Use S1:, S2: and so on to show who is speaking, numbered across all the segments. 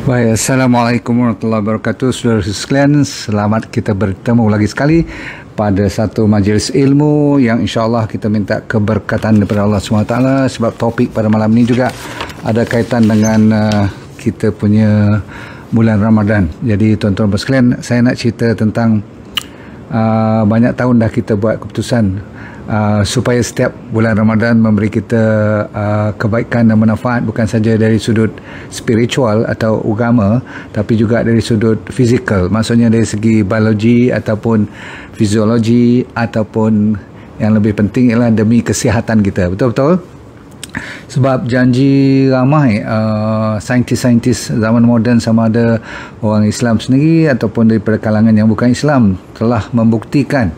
S1: Baik, Assalamualaikum warahmatullahi wabarakatuh. Saudara sekalian, selamat kita bertemu lagi sekali pada satu majlis ilmu yang insyaAllah kita minta keberkatan daripada Allah SWT, sebab topik pada malam ini juga ada kaitan dengan kita punya bulan Ramadan. Jadi tuan-tuan sekalian, saya nak cerita tentang banyak tahun dah kita buat keputusan supaya setiap bulan Ramadan memberi kita kebaikan dan manfaat, bukan saja dari sudut spiritual atau agama, tapi juga dari sudut fizikal, maksudnya dari segi biologi ataupun fiziologi, ataupun yang lebih penting ialah demi kesihatan kita. Betul-betul? Sebab janji ramai saintis-saintis zaman moden, sama ada orang Islam sendiri ataupun daripada kalangan yang bukan Islam, telah membuktikan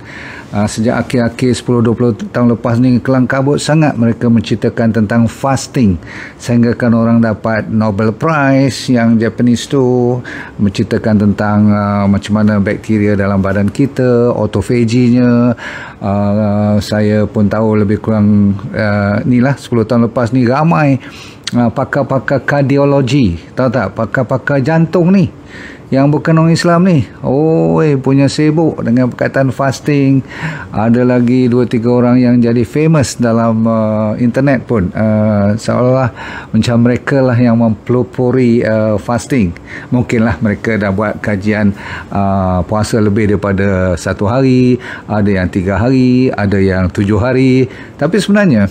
S1: sejak akhir-akhir 10-20 tahun lepas ni kelang kabut sangat mereka menceritakan tentang fasting, sehingga kan orang dapat Nobel Prize. Yang Japanese tu menceritakan tentang macam mana bakteria dalam badan kita, autofaginya. Saya pun tahu lebih kurang ni lah 10 tahun lepas ni ramai pakar-pakar kardiologi, tahu tak, pakar-pakar jantung ni yang bukan orang Islam ni, punya sibuk dengan perkataan fasting. Ada lagi 2-3 orang yang jadi famous dalam internet pun, seolah-olah macam mereka lah yang mempelopori fasting. Mungkinlah mereka dah buat kajian puasa lebih daripada 1 hari, ada yang 3 hari, ada yang 7 hari. Tapi sebenarnya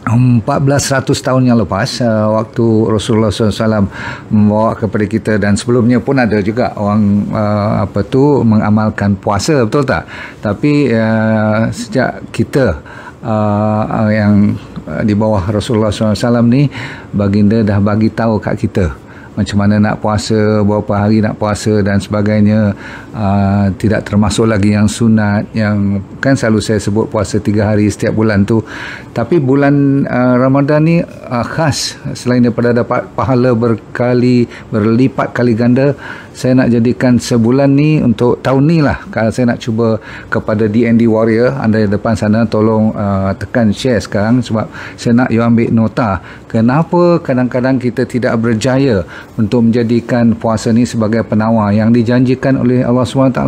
S1: 1400 tahun yang lepas, waktu Rasulullah SAW membawa kepada kita, dan sebelumnya pun ada juga orang mengamalkan puasa, betul tak? Tapi sejak kita yang di bawah Rasulullah SAW ni, baginda dah bagi tahu kat kita macam mana nak puasa, berapa hari nak puasa dan sebagainya. Tidak termasuk lagi yang sunat, yang kan selalu saya sebut puasa 3 hari setiap bulan tu. Tapi bulan Ramadan ni khas, selain daripada dapat pahala berlipat kali ganda, saya nak jadikan sebulan ni untuk tahun ni lah. Kalau saya nak cuba kepada DND Warrior, anda di depan sana, tolong tekan share sekarang, sebab saya nak you ambil nota kenapa kadang-kadang kita tidak berjaya untuk menjadikan puasa ni sebagai penawar yang dijanjikan oleh Allah SWT,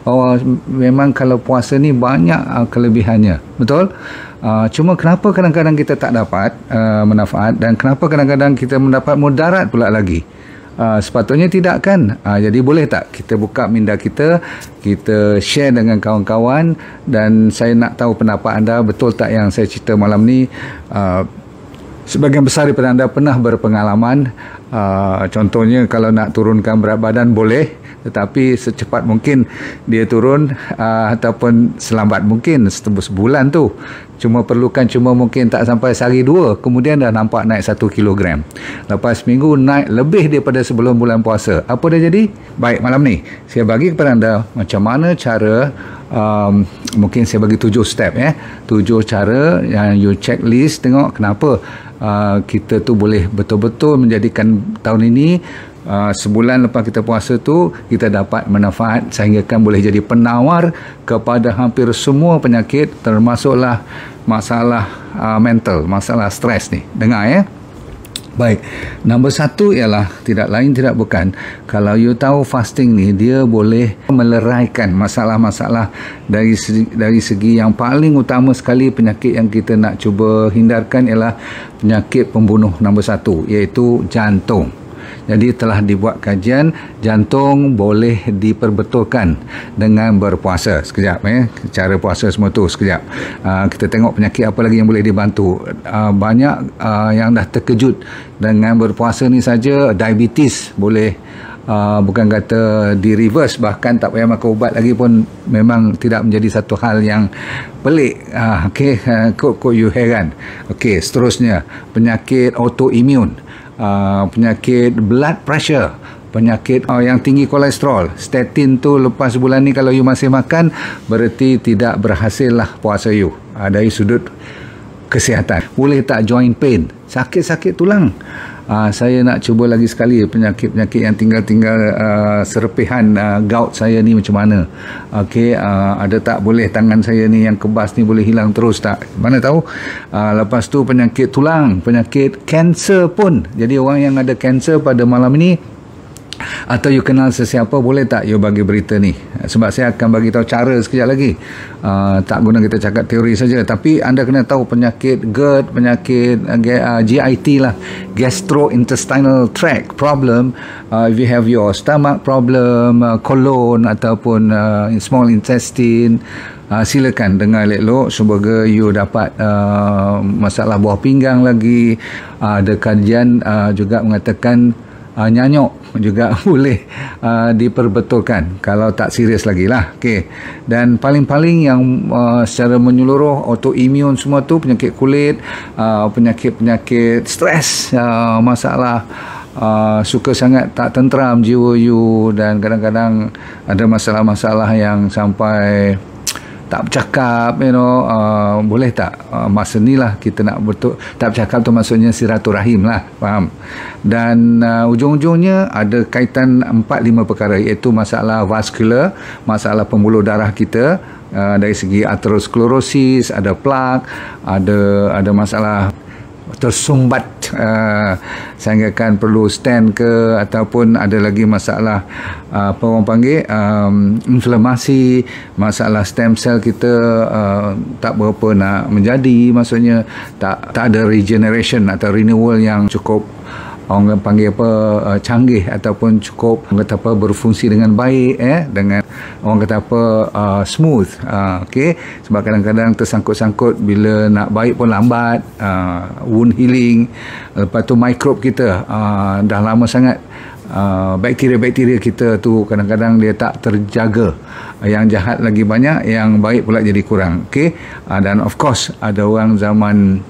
S1: bahawa memang kalau puasa ni banyak kelebihannya. Betul? Cuma kenapa kadang-kadang kita tak dapat manfaat, dan kenapa kadang-kadang kita mendapat mudarat pula lagi? Sepatutnya tidak kan? Jadi boleh tak kita buka minda kita share dengan kawan-kawan, dan saya nak tahu pendapat anda, betul tak yang saya cerita malam ni? Sebagian besar daripada anda pernah berpengalaman. Contohnya kalau nak turunkan berat badan boleh, tetapi secepat mungkin dia turun, ataupun selambat mungkin sebulan tu perlukan mungkin tak sampai sehari 2, kemudian dah nampak naik 1 kilogram. Lepas minggu naik lebih daripada sebelum bulan puasa. Apa dah jadi? Baik, malam ni saya bagi kepada anda macam mana cara, mungkin saya bagi 7 step 7 cara yang you checklist, tengok kenapa kita tu boleh betul-betul menjadikan tahun ini, sebulan lepas kita puasa tu, kita dapat manfaat sehingga kan boleh jadi penawar kepada hampir semua penyakit, termasuklah masalah mental, masalah stres ni. Dengar Baik, nombor 1 ialah tidak lain tidak bukan, kalau you tahu fasting ni dia boleh meleraikan masalah-masalah dari segi yang paling utama sekali. Penyakit yang kita nak cuba hindarkan ialah penyakit pembunuh nombor 1, iaitu jantung. Jadi telah dibuat kajian, jantung boleh diperbetulkan dengan berpuasa. Sekejap cara puasa semua tu sekejap. Kita tengok penyakit apa lagi yang boleh dibantu. Banyak yang dah terkejut dengan berpuasa ni saja. Diabetes boleh, bukan kata di reverse, bahkan tak payah makan ubat lagi pun memang tidak menjadi satu hal yang pelik. Kok you heran. Seterusnya penyakit autoimun, penyakit blood pressure, penyakit yang tinggi kolesterol. Statin tu lepas bulan ni kalau you masih makan, berarti tidak berhasil lah puasa you dari sudut kesihatan. Boleh tak joint pain, sakit-sakit tulang? Saya nak cuba lagi sekali penyakit-penyakit yang tinggal serpihan gout saya ni macam mana. Ada tak boleh tangan saya ni yang kebas ni boleh hilang terus tak? Mana tahu. Lepas tu penyakit tulang, penyakit kanser pun. Jadi orang yang ada kanser pada malam ini atau you kenal sesiapa, boleh tak you bagi berita ni, sebab saya akan bagi tahu cara sekejap lagi. Tak guna kita cakap teori saja, tapi anda kena tahu penyakit GERD, penyakit GIT lah, gastrointestinal tract problem. If you have your stomach problem, colon ataupun small intestine, silakan dengar elok, semoga you dapat masalah buah pinggang lagi. Ada kajian juga mengatakan nyanyuk juga boleh diperbetulkan kalau tak serius lagi lah. Okay. Dan paling-paling yang secara menyeluruh autoimun semua tu, penyakit kulit, penyakit stres, masalah suka sangat tak tenteram jiwa you, dan kadang-kadang ada masalah-masalah yang sampai tak bercakap, boleh tak masa ni lah kita nak betul. Tak bercakap tu maksudnya silaturahim lah, faham? Dan ujung-ujungnya ada kaitan 4-5 perkara, iaitu masalah vaskular, masalah pembuluh darah kita, dari segi aterosklerosis, ada plak, ada masalah tersumbat sehingga kan perlu stand ke, ataupun ada lagi masalah apa orang panggil inflamasi, masalah stem cell kita tak berapa nak menjadi, maksudnya tak ada regeneration atau renewal yang cukup, orang panggil apa, canggih ataupun cukup, orang kata apa, berfungsi dengan baik, dengan orang kata apa, smooth. Okay, sebab kadang-kadang tersangkut-sangkut, bila nak baik pun lambat, wound healing. Lepas tu mikrob kita dah lama sangat, bakteria-bakteria kita tu kadang-kadang dia tak terjaga, yang jahat lagi banyak, yang baik pula jadi kurang. Okay, dan of course ada orang zaman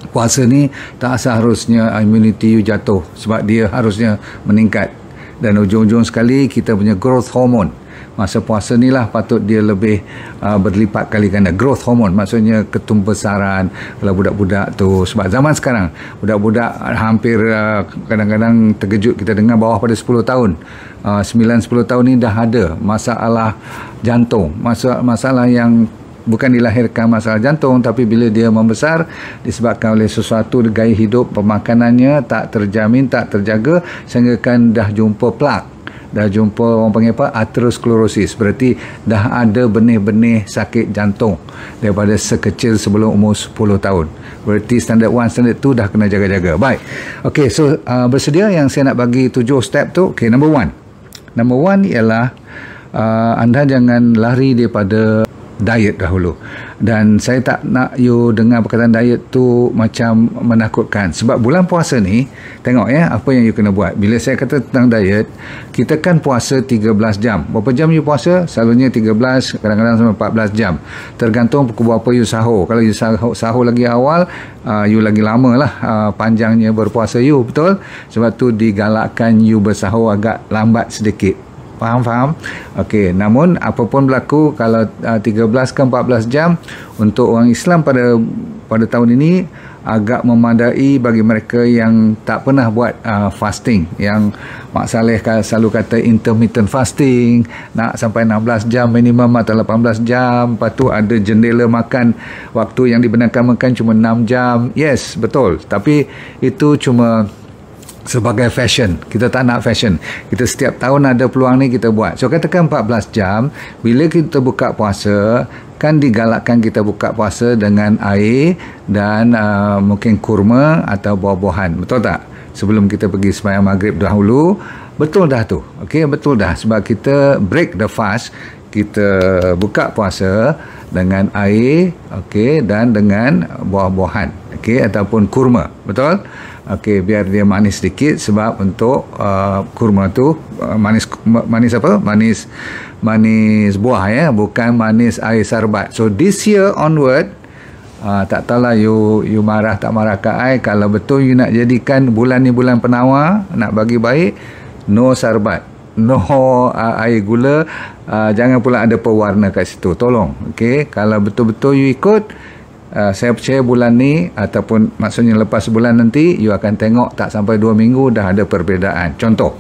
S1: puasa ni tak seharusnya immunity you jatuh, sebab dia harusnya meningkat. Dan ujung-ujung sekali kita punya growth hormone masa puasa ni lah patut dia lebih berlipat kali ganda. Growth hormone maksudnya ketumbesaran kalau budak-budak tu, sebab zaman sekarang budak-budak hampir kadang-kadang terkejut kita dengar bawah pada 10 tahun, 9-10 tahun ni dah ada masalah jantung, masalah yang bukan dilahirkan masalah jantung, tapi bila dia membesar disebabkan oleh sesuatu gaya hidup, pemakanannya tak terjamin, tak terjaga, sehingga kan dah jumpa plak, dah jumpa orang panggil apa, aterosklerosis. Berarti dah ada benih-benih sakit jantung daripada sekecil sebelum umur 10 tahun. Berarti standard 1, standard 2 dah kena jaga-jaga. Baik. Okay, so bersedia yang saya nak bagi 7 step tu. Okay, number 1 ialah anda jangan lari daripada diet dahulu. Dan saya tak nak you dengar perkataan diet tu macam menakutkan, sebab bulan puasa ni tengok apa yang you kena buat. Bila saya kata tentang diet, kita kan puasa 13 jam. Berapa jam you puasa? Selalunya 13, kadang-kadang sampai 14 jam, tergantung pukul berapa you sahur. Kalau you sahur lagi awal, you lagi lama lah panjangnya berpuasa you, betul? Sebab tu digalakkan you bersahur agak lambat sedikit. Faham? Okey, namun apapun berlaku, kalau 13 ke 14 jam untuk orang Islam pada tahun ini agak memadai bagi mereka yang tak pernah buat fasting, yang Mak Saleh selalu kata intermittent fasting, nak sampai 16 jam minimum atau 18 jam. Lepas tu ada jendela makan, waktu yang dibenarkan makan cuma 6 jam. Yes, betul, tapi itu cuma sebagai fashion. Kita tak nak fashion. Kita setiap tahun ada peluang ni kita buat. So katakan 14 jam, bila kita buka puasa, kan digalakkan kita buka puasa dengan air dan mungkin kurma atau buah-buahan. Betul tak? Sebelum kita pergi sembahyang maghrib dahulu. Betul dah tu. Okey, betul dah. Sebab kita break the fast, kita buka puasa dengan air, okey, dan dengan buah-buahan, okey, ataupun kurma. Betul? Okey, biar dia manis sedikit, sebab untuk kurma tu manis apa? Manis buah, bukan manis air sarbat. So this year onward, tak tahulah you marah tak marah ke I, kalau betul you nak jadikan bulan ni bulan penawar, nak bagi baik, no sarbat, no air gula, jangan pula ada pewarna kat situ, tolong. Okey, kalau betul-betul you ikut, saya percaya bulan ni, ataupun maksudnya lepas bulan nanti, you akan tengok tak sampai 2 minggu dah ada perbezaan. Contoh,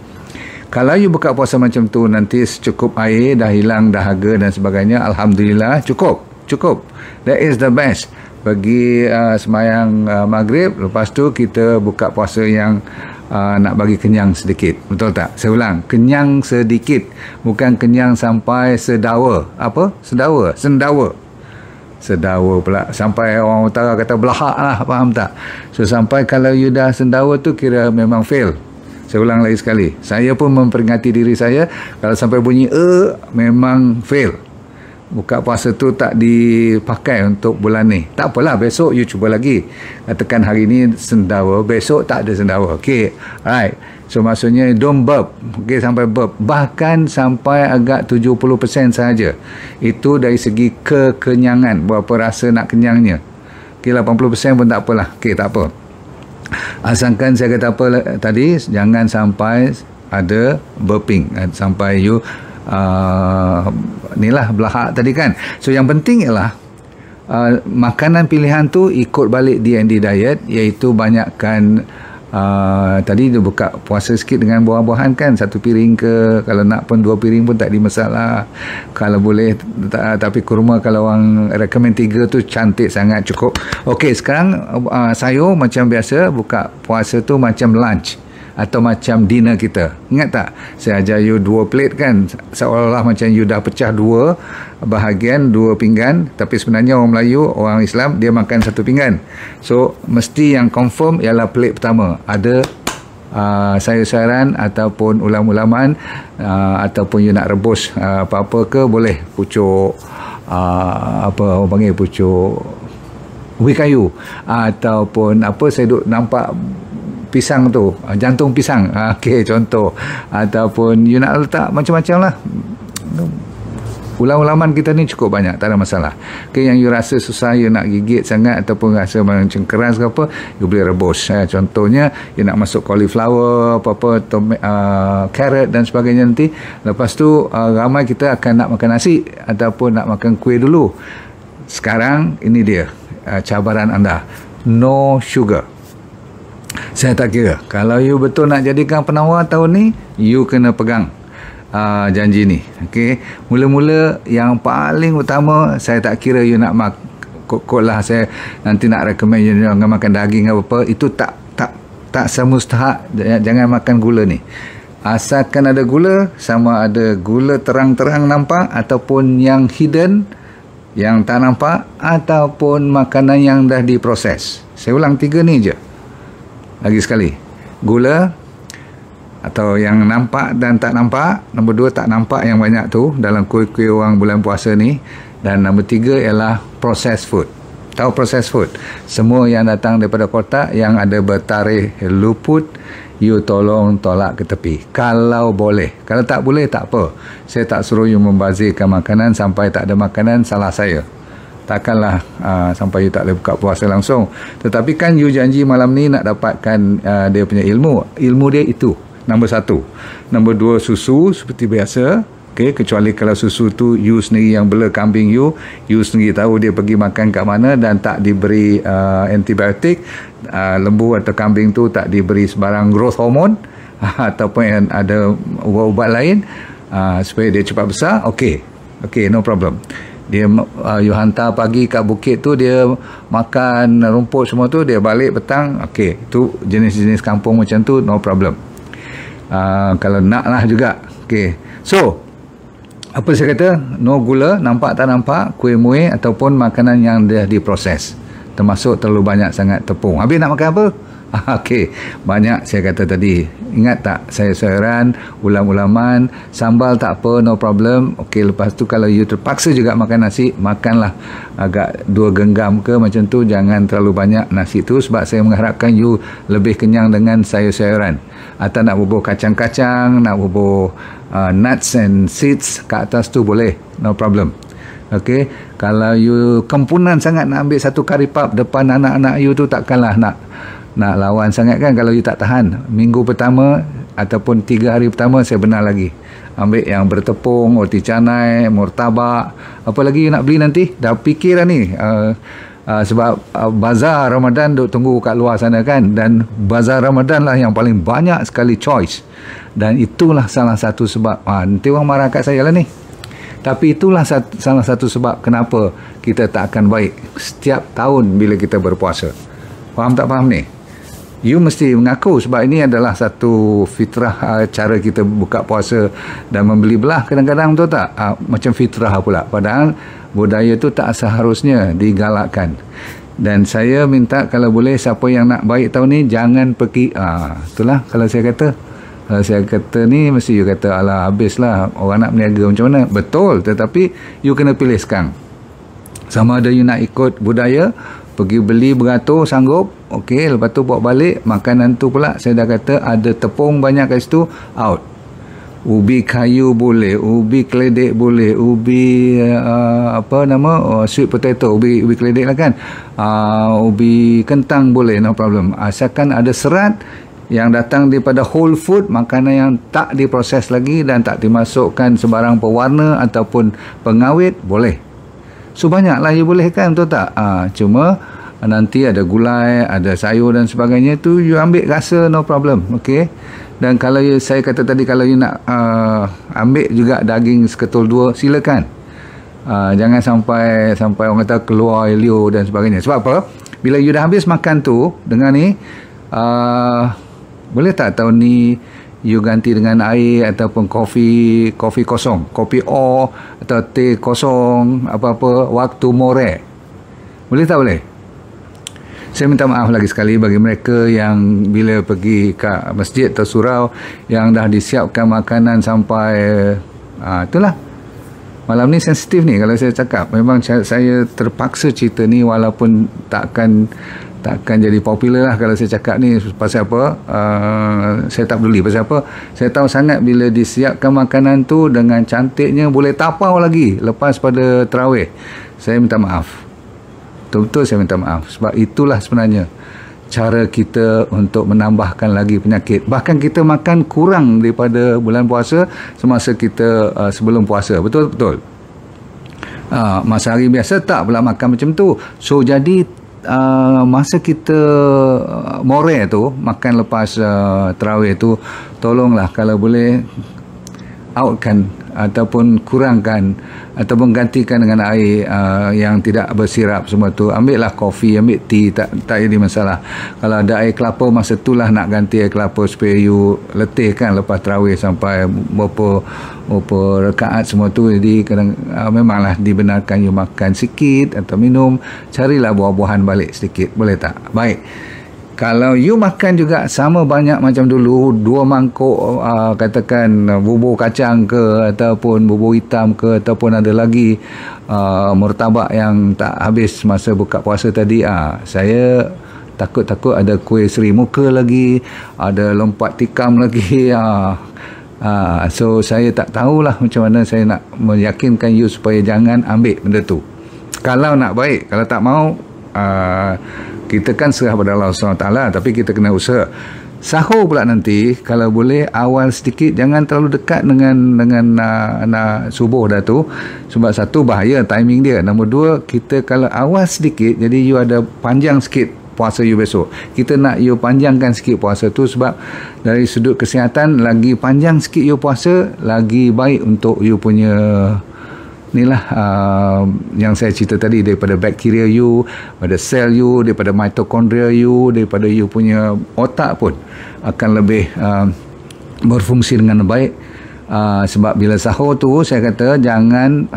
S1: kalau you buka puasa macam tu, nanti secukup air, dah hilang dahaga dan sebagainya, Alhamdulillah, cukup. That is the best. Bagi sembahyang maghrib, lepas tu kita buka puasa yang nak bagi kenyang sedikit. Betul tak? Saya ulang, kenyang sedikit, bukan kenyang sampai sedawa. Apa? Sendawa pula, sampai orang utara kata belahak lah, faham tak? So sampai kalau you dah sendawa tu kira memang fail. Saya ulang lagi sekali, saya pun memperingati diri saya, kalau sampai bunyi memang fail. Buka puasa tu tak dipakai untuk bulan ni. Tak apalah, besok you cuba lagi. Katakan hari ni sendawa, besok tak ada sendawa. Okay, alright. So maksudnya don't burp. Okay, sampai burp. Bahkan sampai agak 70% sahaja. Itu dari segi kekenyangan. Berapa rasa nak kenyangnya. Okay, 80% pun tak apalah. Okay, tak apa. Asalkan saya kata apa tadi, jangan sampai ada burping. Sampai you inilah belahak tadi kan. So yang penting ialah makanan pilihan tu ikut balik D&D diet, iaitu banyakkan tadi dia buka puasa sikit dengan buah-buahan kan, 1 piring ke, kalau nak pun 2 piring pun tak ada masalah kalau boleh. Tapi kurma kalau orang recommend 3 tu cantik sangat, cukup. Okey, sekarang sayur macam biasa, buka puasa tu macam lunch atau macam dinner kita. Ingat tak? Saya ajar you 2 plate kan, seolah-olah macam you dah pecah 2 bahagian, 2 pinggan, tapi sebenarnya orang Melayu, orang Islam, dia makan 1 pinggan. So mesti yang confirm ialah plate pertama ada sayur-sayuran ataupun ulam-ulaman, ataupun you nak rebus apa-apa ke, boleh pucuk apa orang panggil, pucuk ubi kayu, ataupun apa, saya duk nampak pisang tu, jantung pisang, okey, contoh. Ataupun you nak letak macam-macam lah. Ulam-ulaman kita ni cukup banyak, tak ada masalah. Okay, yang you rasa susah, you nak gigit sangat ataupun rasa macam keras ke apa, you boleh rebus. Contohnya you nak masuk cauliflower, apa-apa, carrot dan sebagainya nanti. Lepas tu ramai kita akan nak makan nasi ataupun nak makan kuih dulu. Sekarang ini dia cabaran anda, no sugar. Saya tak kira. Kalau you betul nak jadikan penawar tahun ni, you kena pegang janji ni. Okay. Mula-mula yang paling utama, saya tak kira you nak kot lah saya nanti nak recommend you jangan makan daging apa-apa. Itu tak semustahak. Jangan makan gula ni. Asalkan ada gula, sama ada gula terang-terang nampak ataupun yang hidden, yang tak nampak, ataupun makanan yang dah diproses. Saya ulang 3 ni je. Lagi sekali, gula atau yang nampak dan tak nampak. Nombor 2, tak nampak yang banyak tu dalam kuih-kuih orang bulan puasa ni. Dan nombor 3 ialah processed food. Tahu processed food? Semua yang datang daripada kotak yang ada bertarikh luput, you tolong tolak ke tepi kalau boleh. Kalau tak boleh, tak apa. Saya tak suruh you membazirkan makanan. Sampai tak ada makanan, salah saya. Takkanlah sampai you tak boleh buka puasa langsung. Tetapi kan you janji malam ni nak dapatkan dia punya ilmu dia itu nombor 1. Nombor 2, susu seperti biasa. Okay, kecuali kalau susu tu you sendiri yang bela kambing you sendiri tahu dia pergi makan kat mana dan tak diberi antibiotik. Lembu atau kambing tu tak diberi sebarang growth hormone ataupun yang ada ubat-ubat lain supaya dia cepat besar. Okay, no problem. Dia you hantar pagi kat bukit tu, dia makan rumput semua tu, dia balik petang. Okey, itu jenis-jenis kampung macam tu, no problem. Kalau nak lah juga. Okey, so apa saya kata, no gula, nampak tak nampak, kuih muih ataupun makanan yang dah diproses, termasuk terlalu banyak sangat tepung. Habis nak makan apa? Okey, banyak saya kata tadi. Ingat tak, sayur-sayuran, ulam-ulaman, sambal tak apa, no problem. Okey, lepas tu kalau you terpaksa juga makan nasi, makanlah agak 2 genggam ke macam tu. Jangan terlalu banyak nasi tu, sebab saya mengharapkan you lebih kenyang dengan sayur-sayuran. Atau nak bubuh kacang-kacang, nak bubuh nuts and seeds kat atas tu, boleh, no problem. Okey, kalau you kempunan sangat nak ambil 1 kari puff depan anak-anak you tu, takkanlah nak lawan sangat kan. Kalau you tak tahan minggu pertama ataupun 3 hari pertama, saya benar lagi ambil yang bertepung, roti canai, murtabak, apa lagi you nak beli nanti. Dah fikir dah ni sebab bazar Ramadan duk tunggu kat luar sana kan, dan bazar Ramadan lah yang paling banyak sekali choice, dan itulah salah satu sebab nanti orang marah kat saya lah ni. Tapi itulah salah satu sebab kenapa kita tak akan baik setiap tahun bila kita berpuasa. Faham tak faham ni? You mesti mengaku sebab ini adalah satu fitrah cara kita buka puasa dan membeli belah kadang-kadang, betul tak? Macam fitrah pula, padahal budaya tu tak seharusnya digalakkan. Dan saya minta kalau boleh siapa yang nak baik tahun ni jangan pergi, itulah kalau saya kata ni mesti you kata alah habislah orang nak berniaga macam mana. Betul, tetapi you kena pilih sekarang. Sama ada you nak ikut budaya, pergi beli beratur sanggup, okey, lepas tu bawa balik makanan tu pula saya dah kata ada tepung banyak kat situ, out. Ubi kayu boleh, ubi keledek boleh, ubi sweet potato, ubi keledek lah kan, ubi kentang boleh, no problem, asalkan ada serat yang datang daripada whole food, makanan yang tak diproses lagi dan tak dimasukkan sebarang pewarna ataupun pengawet, boleh. So banyaklah you boleh kan, betul tak? Cuma nanti ada gulai, ada sayur dan sebagainya tu you ambil rasa, no problem, okey. Dan kalau saya kata tadi, kalau you nak ambil juga daging seketul 2, silakan. Jangan sampai orang kata keluar liur dan sebagainya. Sebab apa? Bila you dah habis makan tu dengan ni, boleh tak tahun ni you ganti dengan air ataupun kopi kosong, kopi o atau teh kosong, apa-apa, waktu more. Boleh tak boleh? Saya minta maaf lagi sekali bagi mereka yang bila pergi ke masjid atau surau yang dah disiapkan makanan sampai itulah. Malam ni sensitif ni kalau saya cakap. Memang saya terpaksa cerita ni walaupun takkan jadi popular lah kalau saya cakap ni. Pasal apa? Saya tak peduli pasal apa. Saya tahu sangat bila disiapkan makanan tu dengan cantiknya, boleh tapau lagi lepas pada tarawih. Saya minta maaf. Betul-betul saya minta maaf. Sebab itulah sebenarnya cara kita untuk menambahkan lagi penyakit. Bahkan kita makan kurang daripada bulan puasa semasa kita sebelum puasa. Betul-betul. Masa hari biasa tak pula makan macam tu. So jadi masa kita more tu, makan lepas tarawih tu, tolonglah kalau boleh outkan ataupun kurangkan ataupun gantikan dengan air yang tidak bersirap semua tu. Ambil lah kopi, ambil tea, tak jadi masalah. Kalau ada air kelapa, masa itulah nak ganti air kelapa supaya you letih kan lepas tarawih sampai berapa rakaat semua tu. Jadi kadang memanglah dibenarkan you makan sikit atau minum, carilah buah-buahan balik sedikit, boleh tak? Baik. Kalau you makan juga sama banyak macam dulu, 2 mangkuk katakan bubur kacang ke ataupun bubur hitam ke, ataupun ada lagi murtabak yang tak habis masa buka puasa tadi, saya takut ada kuih seri muka lagi, ada lompat tikam lagi. So saya tak tahulah macam mana saya nak meyakinkan you supaya jangan ambil benda tu. Kalau nak baik, kalau tak mau, kita kan serah pada Allah SWT, tapi kita kena usaha. Sahur pula nanti kalau boleh awal sedikit, jangan terlalu dekat dengan subuh dah tu, sebab satu bahaya timing dia, nombor 2 kita kalau awal sedikit jadi you ada panjang sikit puasa you besok. Kita nak you panjangkan sikit puasa tu sebab dari sudut kesihatan, lagi panjang sikit you puasa lagi baik untuk you punya inilah yang saya cerita tadi, daripada bakteria you, pada sel you, daripada mitokondria you, daripada you punya otak pun akan lebih berfungsi dengan baik. Sebab bila sahur tu saya kata jangan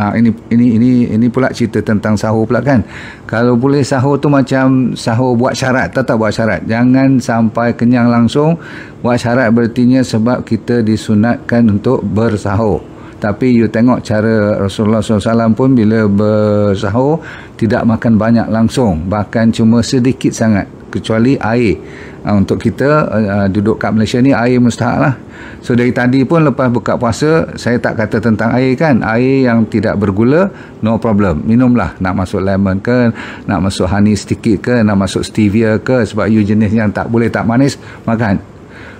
S1: ini pula cerita tentang sahur pula kan. Kalau boleh sahur tu macam sahur buat syarat, tak buat syarat. Jangan sampai kenyang langsung. Buat syarat berartinya sebab kita disunatkan untuk bersahur. Tapi you tengok cara Rasulullah SAW pun bila bersahur tidak makan banyak langsung, bahkan cuma sedikit sangat, kecuali air. Untuk kita duduk kat Malaysia ni air mustahak lah. So dari tadi pun lepas buka puasa saya tak kata tentang air kan, air yang tidak bergula no problem, minumlah. Nak masuk lemon ke, nak masuk honey sedikit ke, nak masuk stevia ke, sebab you jenis yang tak boleh tak manis, makan.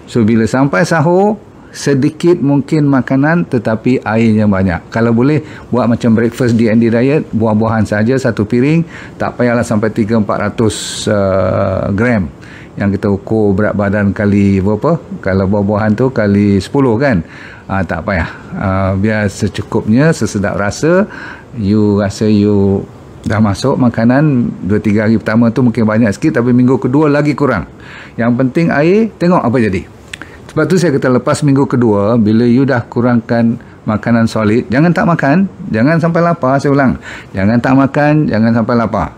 S1: So bila sampai sahur, sedikit mungkin makanan tetapi airnya banyak. Kalau boleh buat macam breakfast D&D diet, buah-buahan saja satu piring, tak payahlah sampai 300-400 gram yang kita ukur berat badan kali berapa. Kalau buah-buahan tu kali 10 kan, tak payah. Biar secukupnya, sesedap rasa. You rasa you dah masuk makanan 2-3 hari pertama tu mungkin banyak sikit, tapi minggu kedua lagi kurang. Yang penting air, tengok apa jadi. Sebab tu saya kata lepas minggu kedua, bila you dah kurangkan makanan solid, jangan tak makan, jangan sampai lapar. Saya ulang, jangan tak makan, jangan sampai lapar.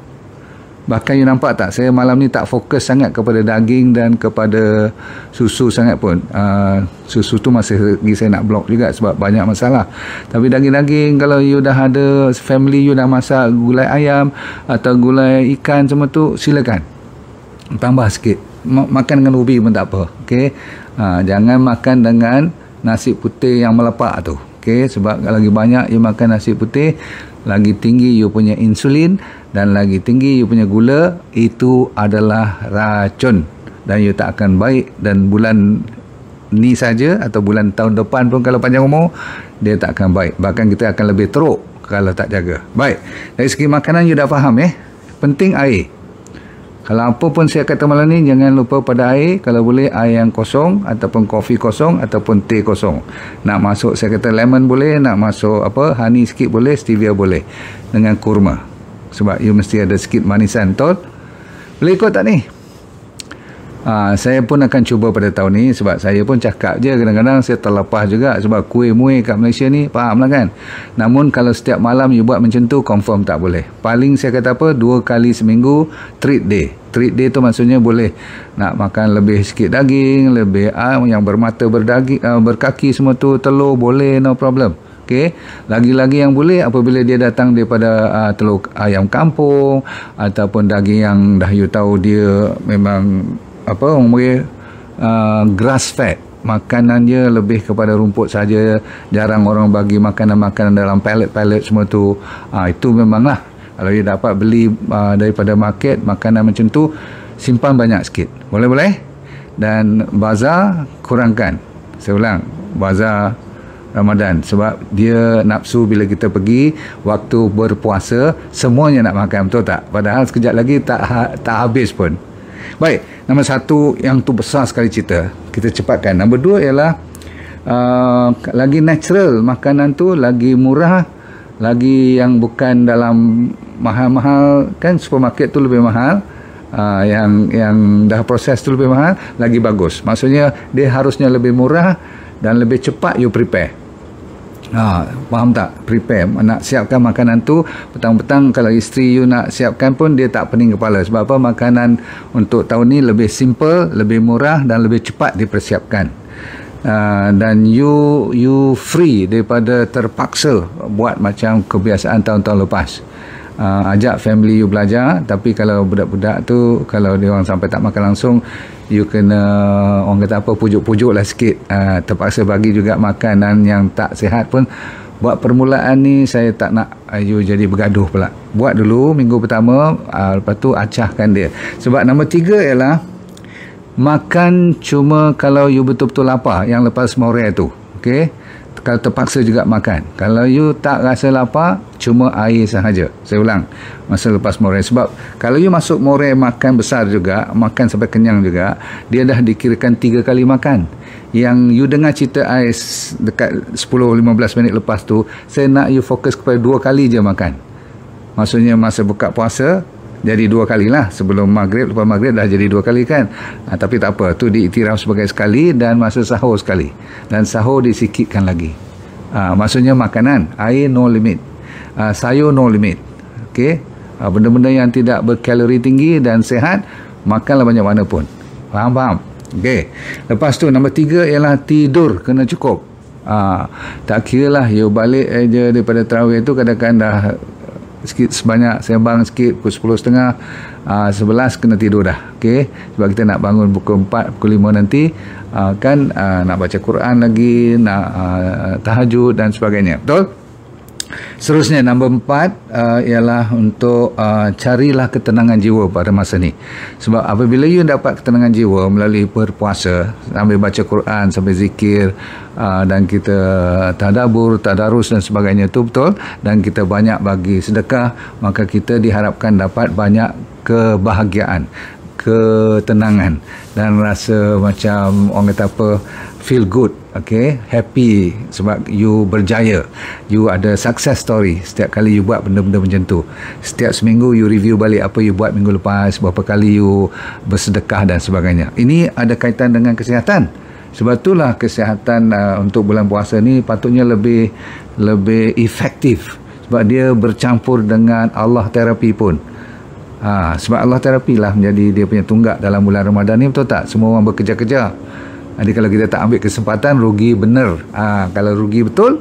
S1: Bahkan you nampak tak, saya malam ni tak fokus sangat kepada daging dan kepada susu sangat pun. Susu tu masih lagi saya nak block juga sebab banyak masalah. Tapi daging-daging, kalau you dah ada family, you dah masak gulai ayam atau gulai ikan semua tu, silakan tambah sikit. Makan dengan ubi pun tak apa. Okay? Jangan makan dengan nasi putih yang melepak tu. Okay? Sebab lagi banyak you makan nasi putih, lagi tinggi you punya insulin dan lagi tinggi you punya gula, itu adalah racun dan you tak akan baik. Dan bulan ni saja atau bulan tahun depan pun kalau panjang umur, dia tak akan baik. Bahkan kita akan lebih teruk kalau tak jaga. Baik, dari segi makanan you dah faham penting air. Kalau apa pun saya kata malam ni, jangan lupa pada air. Kalau boleh air yang kosong ataupun kopi kosong ataupun teh kosong. Nak masuk saya kata lemon boleh, nak masuk honey sikit boleh, stevia boleh, dengan kurma. Sebab you mesti ada sikit manisan, betul? Boleh ikut tak ni? Saya pun akan cuba pada tahun ni, sebab saya pun cakap je, kadang-kadang saya terlepas juga sebab kuih muih kat Malaysia ni, faham lah kan. Namun kalau setiap malam you buat macam tu, confirm tak boleh. Paling saya kata 2 kali seminggu treat day. Treat day tu maksudnya boleh nak makan lebih sikit daging, lebih yang bermata berdaging, berkaki semua tu, telur boleh, no problem. Okey, lagi-lagi yang boleh apabila dia datang daripada telur ayam kampung ataupun daging yang dah you tahu dia memang grass fed, makanan dia lebih kepada rumput saja, jarang orang bagi makanan-makanan dalam pallet semua tu. Itu memanglah kalau you dapat beli daripada market makanan macam tu, simpan banyak sikit, boleh. Dan bazar kurangkan. Saya ulang, bazar Ramadan, sebab dia nafsu bila kita pergi waktu berpuasa, semuanya nak makan, betul tak? Padahal sekejap lagi tak habis pun. Baik, nombor 1 yang tu besar sekali cerita, kita cepatkan. Nombor 2 ialah lagi natural makanan tu, lagi murah, lagi yang bukan dalam mahal-mahal kan. Supermarket tu lebih mahal, yang dah proses tu lebih mahal, lagi bagus. Maksudnya dia harusnya lebih murah dan lebih cepat you prepare. Faham tak? Prepare, nak siapkan makanan tu petang-petang. Kalau isteri you nak siapkan pun dia tak pening kepala. Sebab apa? Makanan untuk tahun ni lebih simple, lebih murah dan lebih cepat dipersiapkan. Dan you free daripada terpaksa buat macam kebiasaan tahun-tahun lepas. Ajak family you belajar, tapi kalau budak-budak tu, kalau dia orang sampai tak makan langsung, you kena orang kata pujuk-pujuk lah sikit. Terpaksa bagi juga makanan yang tak sihat pun. Buat permulaan ni saya tak nak you jadi bergaduh pula. Buat dulu minggu pertama, lepas tu acahkan dia. Sebab nombor 3 ialah makan cuma kalau you betul-betul lapar, yang lepas more tu. Okey, kalau terpaksa juga makan. Kalau you tak rasa lapar, cuma air sahaja. Saya ulang, masa lepas more. Sebab kalau you masuk more makan besar juga, makan sampai kenyang juga, dia dah dikirakan 3 kali makan. Yang you dengar cerita air dekat 10-15 minit lepas tu, saya nak you fokus kepada 2 kali je makan. Maksudnya masa buka puasa jadi 2 kali lah. Sebelum maghrib, lepas maghrib dah jadi 2 kali kan. Tapi tak apa, tu diiktiraf sebagai sekali. Dan masa sahur sekali, dan sahur disikitkan lagi. Maksudnya makanan, air no limit, sayur no limit. Okey, benda-benda yang tidak berkalori tinggi dan sihat, makanlah banyak mana pun. Faham? Okey, lepas tu nombor 3 ialah tidur kena cukup. Tak kira lah you balik je daripada tarawih tu, kadang-kadang dah sikit sebanyak sembang sikit pukul 10.30, 11 kena tidur dah. Okey, sebab kita nak bangun pukul 4, pukul 5 nanti, nak baca Quran lagi, nak tahajud dan sebagainya. Betul? Seterusnya nombor 4 ialah untuk carilah ketenangan jiwa pada masa ni. Sebab apabila you dapat ketenangan jiwa melalui berpuasa, sambil baca Quran, sambil zikir, dan kita tadabbur, tadarus dan sebagainya tu, betul, dan kita banyak bagi sedekah, maka kita diharapkan dapat banyak kebahagiaan. ketenangan dan rasa macam orang kata apa, feel good, okay, happy sebab you berjaya, you ada success story setiap kali you buat benda-benda macam tu. Setiap seminggu you review balik apa you buat minggu lepas, berapa kali you bersedekah dan sebagainya. Ini ada kaitan dengan kesihatan. Sebab itulah kesihatan untuk bulan puasa ni patutnya lebih efektif, sebab dia bercampur dengan Allah terapi pun. Sebab Allah terapi lah menjadi dia punya tunggak dalam bulan Ramadan ni, betul tak? Semua orang bekerja-kerja. Jadi kalau kita tak ambil kesempatan, rugi benar. Kalau rugi betul,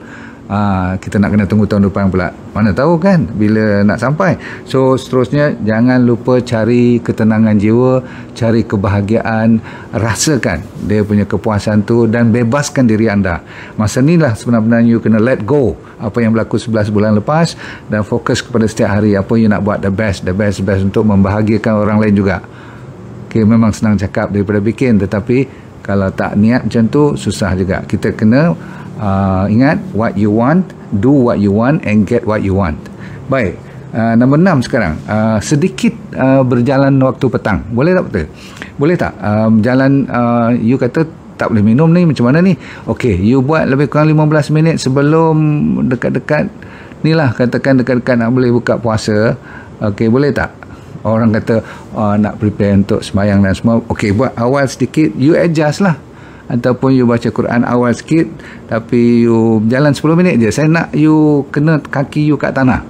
S1: kita nak kena tunggu tahun depan pula. Mana tahu kan bila nak sampai. So seterusnya, jangan lupa cari ketenangan jiwa, cari kebahagiaan, rasakan dia punya kepuasan tu dan bebaskan diri anda. Masa ni lah sebenarnya you kena let go apa yang berlaku 11 bulan lepas dan fokus kepada setiap hari apa you nak buat the best untuk membahagiakan orang lain juga. Okay, memang senang cakap daripada bikin, tetapi kalau tak niat macam tu susah juga. Kita kena ingat what you want, do what you want and get what you want. Baik, nombor 6 sekarang. Sedikit berjalan waktu petang. Boleh tak betul? Boleh tak? Jalan you kata tak boleh minum ni, macam mana ni? Okey, you buat lebih kurang 15 minit sebelum dekat-dekat ni lah, katakan dekat-dekat nak boleh buka puasa. Okey, boleh tak? Orang kata nak prepare untuk sembahyang dan semua. Okey, buat awal sedikit, you adjust lah. Ataupun you baca Quran awal sikit, tapi you jalan 10 minit je. Saya nak you kena kaki you kat tanah.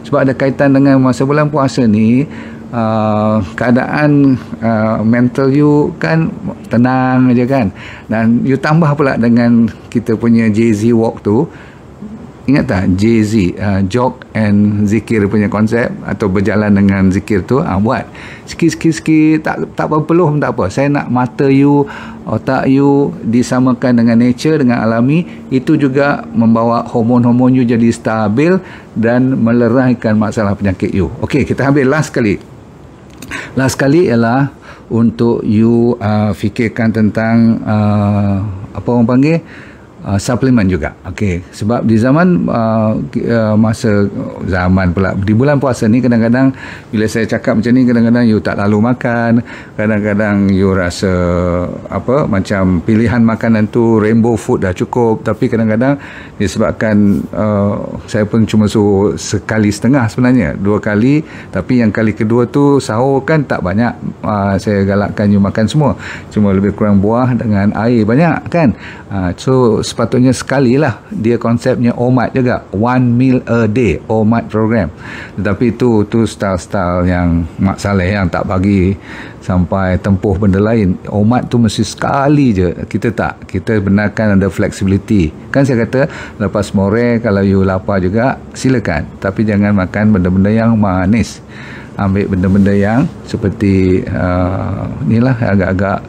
S1: Sebab ada kaitan dengan masa bulan puasa ni, keadaan mental you kan tenang aja kan. Dan you tambah pula dengan kita punya JZ walk tu. Ingat tak JZ, jog and zikir punya konsep, atau berjalan dengan zikir tu, buat sikit-sikit, tak berpeluh pun tak apa. Saya nak mata you, otak you disamakan dengan nature, dengan alami. Itu juga membawa hormon-hormon you jadi stabil dan meleraikan masalah penyakit you. Okey, kita ambil last kali ialah untuk you fikirkan tentang apa orang panggil suplemen juga. Okey, sebab di zaman di bulan puasa ni, kadang-kadang bila saya cakap macam ni, kadang-kadang you tak lalu makan, kadang-kadang you rasa apa macam pilihan makanan tu rainbow food dah cukup, tapi kadang-kadang disebabkan saya pun cuma suruh sekali setengah sebenarnya, 2 kali, tapi yang kali kedua tu sahur kan tak banyak, saya galakkan you makan semua, cuma lebih kurang buah dengan air banyak kan. So sepatutnya sekali lah. Dia konsepnya OMAD juga, 1 meal a day, OMAD program. Tetapi itu style-style yang Mak Saleh yang tak bagi sampai tempuh benda lain. OMAD tu mesti sekali je. Kita benarkan ada flexibility. Kan saya kata lepas more, kalau you lapar juga silakan, tapi jangan makan benda-benda yang manis. Ambil benda-benda yang seperti inilah, agak-agak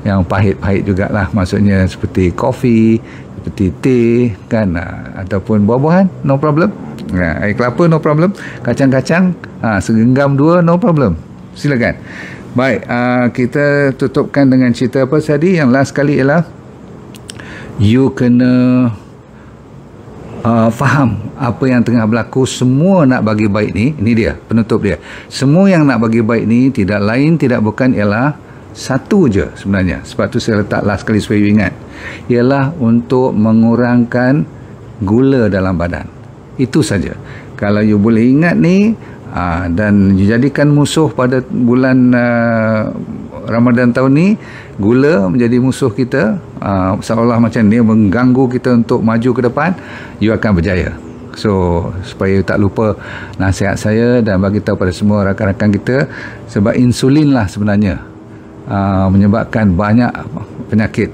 S1: yang pahit-pahit jugalah, maksudnya seperti kopi, seperti teh kan, ataupun buah-buahan, no problem. Air kelapa, no problem. Kacang-kacang segenggam 2, no problem, silakan. Baik, kita tutupkan dengan cerita apa tadi. Yang last kali ialah you kena faham apa yang tengah berlaku. Semua nak bagi baik ni, ini dia penutup dia. Semua yang nak bagi baik ni tidak lain tidak bukan ialah satu je sebenarnya. Sebab tu saya letak last kali supaya you ingat, ialah untuk mengurangkan gula dalam badan. Itu saja. Kalau you boleh ingat ni, dan you jadikan musuh pada bulan Ramadan tahun ni, gula menjadi musuh kita, seolah macam dia mengganggu kita untuk maju ke depan, you akan berjaya. So supaya tak lupa nasihat saya dan bagi tahu pada semua rakan-rakan kita, sebab insulin lah sebenarnya menyebabkan banyak penyakit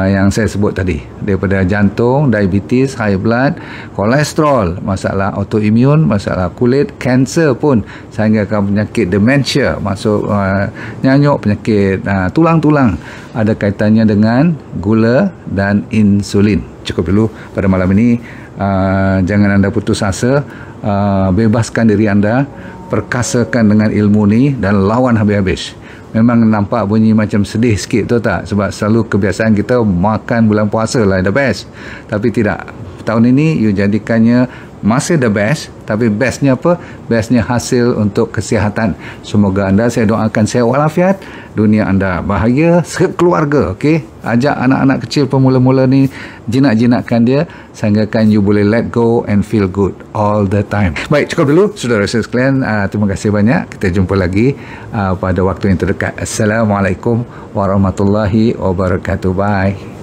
S1: yang saya sebut tadi, daripada jantung, diabetes, high blood, kolesterol, masalah autoimun, masalah kulit, kanser pun, sehingga penyakit dementia, masuk nyanyuk, penyakit tulang-tulang, ada kaitannya dengan gula dan insulin. Cukup dulu pada malam ini. Jangan anda putus asa, bebaskan diri anda, perkasakan dengan ilmu ni dan lawan habis-habis. Memang nampak bunyi macam sedih sikit, tahu tak? Sebab selalu kebiasaan kita makan bulan puasa lah the best. Tapi tidak. Tahun ini you jadikannya masih the best, tapi bestnya apa? Bestnya hasil untuk kesihatan. Semoga anda, saya doakan sehat walafiat, dunia anda bahagia, keluarga, okey? Ajak anak-anak kecil pemula-mula ni, jinak-jinakkan dia sehinggakan you boleh let go and feel good all the time. Baik, cukup dulu saudara sekalian. Terima kasih banyak. Kita jumpa lagi pada waktu yang terdekat. Assalamualaikum warahmatullahi wabarakatuh. Bye.